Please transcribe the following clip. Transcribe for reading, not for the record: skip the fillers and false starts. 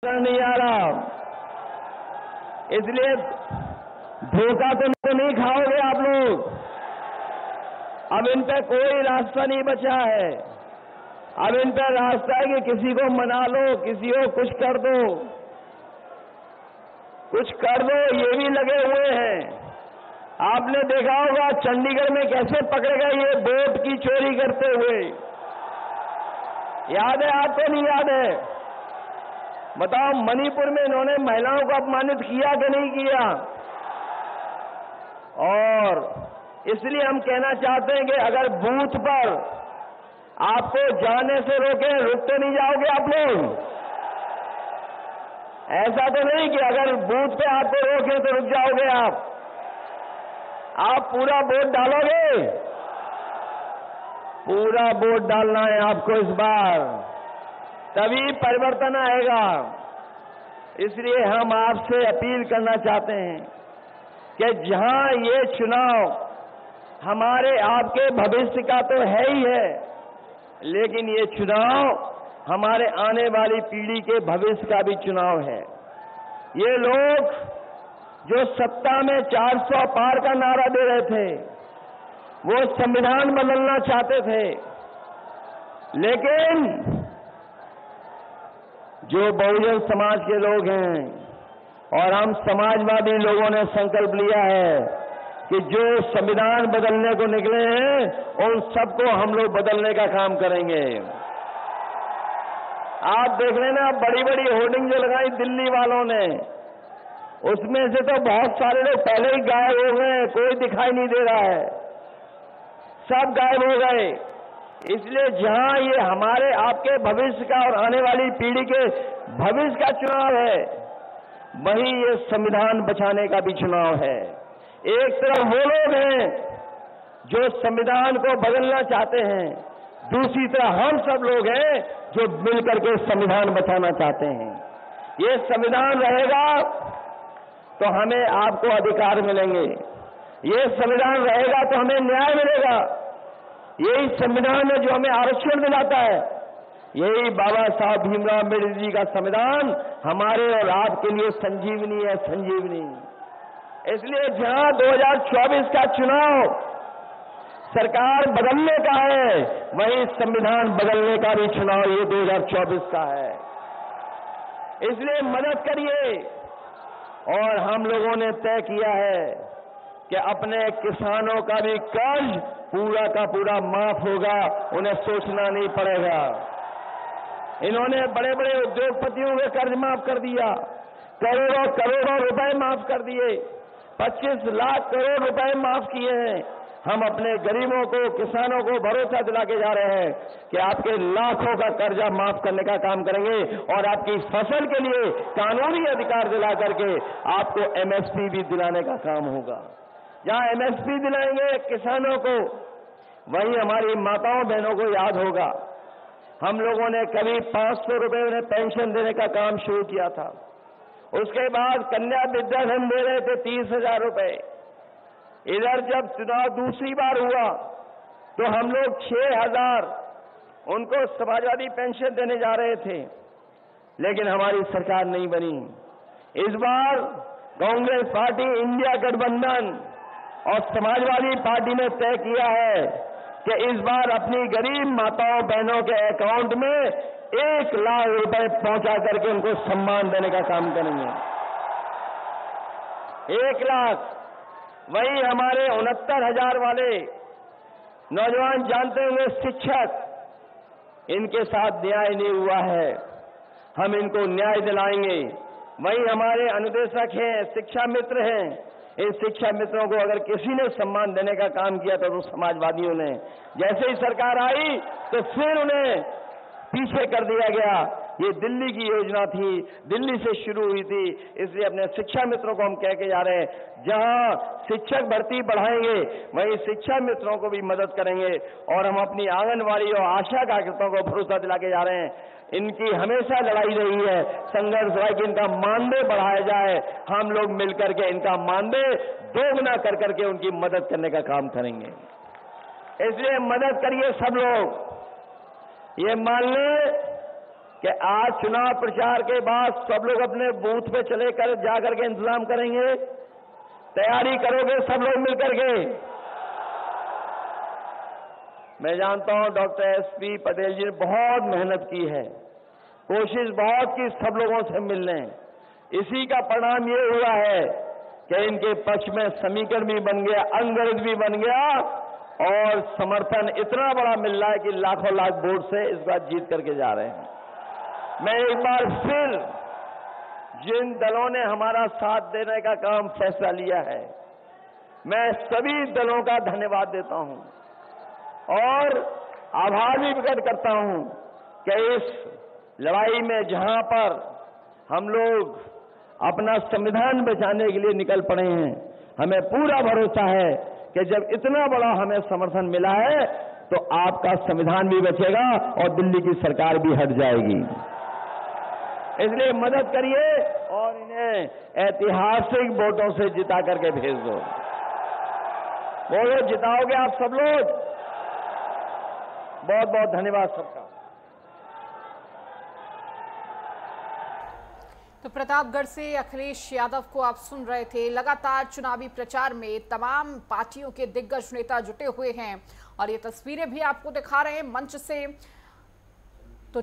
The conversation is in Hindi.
नहीं आ रहा, इसलिए धोखा तो नहीं खाओगे आप लोग। अब इन पे कोई रास्ता नहीं बचा है। अब इन पे रास्ता है कि किसी को मना लो, किसी को कुछ कर दो, ये भी लगे हुए हैं। आपने देखा होगा चंडीगढ़ में कैसे पकड़े गए ये वोट की चोरी करते हुए। याद है आपको? नहीं याद है? बताओ, मणिपुर में इन्होंने महिलाओं को अपमानित किया कि नहीं किया? और इसलिए हम कहना चाहते हैं कि अगर बूथ पर आपको जाने से रोके, रुक तो नहीं जाओगे आप लोग? ऐसा तो नहीं कि अगर बूथ पे आपको रोके तो रुक जाओगे आप पूरा वोट डालोगे? पूरा वोट डालना है आपको इस बार, तभी परिवर्तन आएगा। इसलिए हम आपसे अपील करना चाहते हैं कि जहां ये चुनाव हमारे आपके भविष्य का तो है ही है, लेकिन ये चुनाव हमारे आने वाली पीढ़ी के भविष्य का भी चुनाव है। ये लोग जो सत्ता में 400 पार का नारा दे रहे थे, वो संविधान बदलना चाहते थे, लेकिन जो बहुजन समाज के लोग हैं और हम समाजवादी लोगों ने संकल्प लिया है कि जो संविधान बदलने को निकले हैं उन सबको हम लोग बदलने का काम करेंगे। आप देख लेना, बड़ी बड़ी होर्डिंग जो लगाई दिल्ली वालों ने, उसमें से तो बहुत सारे लोग पहले ही गायब हो गए, कोई दिखाई नहीं दे रहा है, सब गायब हो गए। इसलिए जहां ये हमारे आपके भविष्य का और आने वाली पीढ़ी के भविष्य का चुनाव है, वहीं ये संविधान बचाने का भी चुनाव है। एक तरफ वो लोग हैं जो संविधान को बदलना चाहते हैं, दूसरी तरफ हम सब लोग हैं जो मिलकर के संविधान बचाना चाहते हैं। ये संविधान रहेगा तो हमें आपको अधिकार मिलेंगे, ये संविधान रहेगा तो हमें न्याय मिलेगा। यही संविधान है जो हमें आरक्षण दिलाता है। यही बाबा साहब भीमराव अम्बेडकर जी का संविधान हमारे और आपके लिए संजीवनी है, संजीवनी। इसलिए जहां 2024 का चुनाव सरकार बदलने का है, वहीं संविधान बदलने का भी चुनाव ये 2024 का है। इसलिए मदद करिए। और हम लोगों ने तय किया है कि अपने किसानों का भी कर्ज पूरा का पूरा माफ होगा, उन्हें सोचना नहीं पड़ेगा। इन्होंने बड़े बड़े उद्योगपतियों के कर्ज माफ कर दिया, करोड़ों करोड़ों रुपए माफ कर दिए, 25 लाख करोड़ रुपए माफ किए हैं। हम अपने गरीबों को, किसानों को भरोसा दिला के जा रहे हैं कि आपके लाखों का कर्जा माफ करने का काम करेंगे और आपकी फसल के लिए कानूनी अधिकार दिला करके आपको एमएसपी भी दिलाने का काम होगा। जहां एमएसपी दिलाएंगे किसानों को, वहीं हमारी माताओं बहनों को याद होगा, हम लोगों ने कभी 500 रुपए उन्हें पेंशन देने का काम शुरू किया था। उसके बाद कन्या विद्याधन दे रहे थे 30,000 रुपए। इधर जब चुनाव दूसरी बार हुआ तो हम लोग 6,000 उनको समाजवादी पेंशन देने जा रहे थे, लेकिन हमारी सरकार नहीं बनी। इस बार कांग्रेस पार्टी, इंडिया गठबंधन और समाजवादी पार्टी ने तय किया है कि इस बार अपनी गरीब माताओं बहनों के अकाउंट में 1 लाख रुपए पहुंचा करके उनको सम्मान देने का काम करेंगे। 1 लाख। वही हमारे 69,000 वाले नौजवान जानते होंगे शिक्षक, इनके साथ न्याय नहीं हुआ है, हम इनको न्याय दिलाएंगे। वही हमारे अनुदेशक हैं, शिक्षा मित्र हैं, इन शिक्षा मित्रों को अगर किसी ने सम्मान देने का काम किया तो समाजवादियों ने, जैसे ही सरकार आई तो फिर उन्हें पीछे कर दिया गया। ये दिल्ली की योजना थी, दिल्ली से शुरू हुई थी। इसलिए अपने शिक्षा मित्रों को हम कह के जा रहे हैं, जहां शिक्षक भर्ती बढ़ाएंगे वहीं शिक्षा मित्रों को भी मदद करेंगे। और हम अपनी आंगनवाड़ी और आशा कार्यकर्ताओं को भरोसा दिला के जा रहे हैं, इनकी हमेशा लड़ाई रही है, संघर्ष रहा कि इनका मानदेय बढ़ाया जाए। हम लोग मिलकर के इनका मानदेय दोगुना कर करके उनकी मदद करने का काम करेंगे। इसलिए मदद करिए सब लोग। ये मान लें कि आज चुनाव प्रचार के बाद सब लोग अपने बूथ पे चले कर जाकर के इंतजाम करेंगे? तैयारी करोगे सब लोग मिलकर के? मैं जानता हूं डॉक्टर एसपी पटेल जी ने बहुत मेहनत की है, कोशिश बहुत की सब लोगों से मिलने। इसी का परिणाम ये हुआ है कि इनके पक्ष में समीकरण भी बन गया, अंगरज भी बन गया और समर्थन इतना बड़ा मिल रहा है कि लाखों लाख वोट से इस बार जीत करके जा रहे हैं। मैं एक बार फिर जिन दलों ने हमारा साथ देने का काम फैसला लिया है, मैं सभी दलों का धन्यवाद देता हूं और आभार भी प्रकट करता हूं कि इस लड़ाई में जहां पर हम लोग अपना संविधान बचाने के लिए निकल पड़े हैं, हमें पूरा भरोसा है कि जब इतना बड़ा हमें समर्थन मिला है तो आपका संविधान भी बचेगा और दिल्ली की सरकार भी हट जाएगी। इसलिए मदद करिए और इन्हें ऐतिहासिक वोटों से जिता करके भेज दो। बोलो, जिताओगे आप सब लोग? बहुत बहुत धन्यवाद सबका। तो प्रतापगढ़ से अखिलेश यादव को आप सुन रहे थे। लगातार चुनावी प्रचार में तमाम पार्टियों के दिग्गज नेता जुटे हुए हैं और ये तस्वीरें भी आपको दिखा रहे हैं मंच से। तो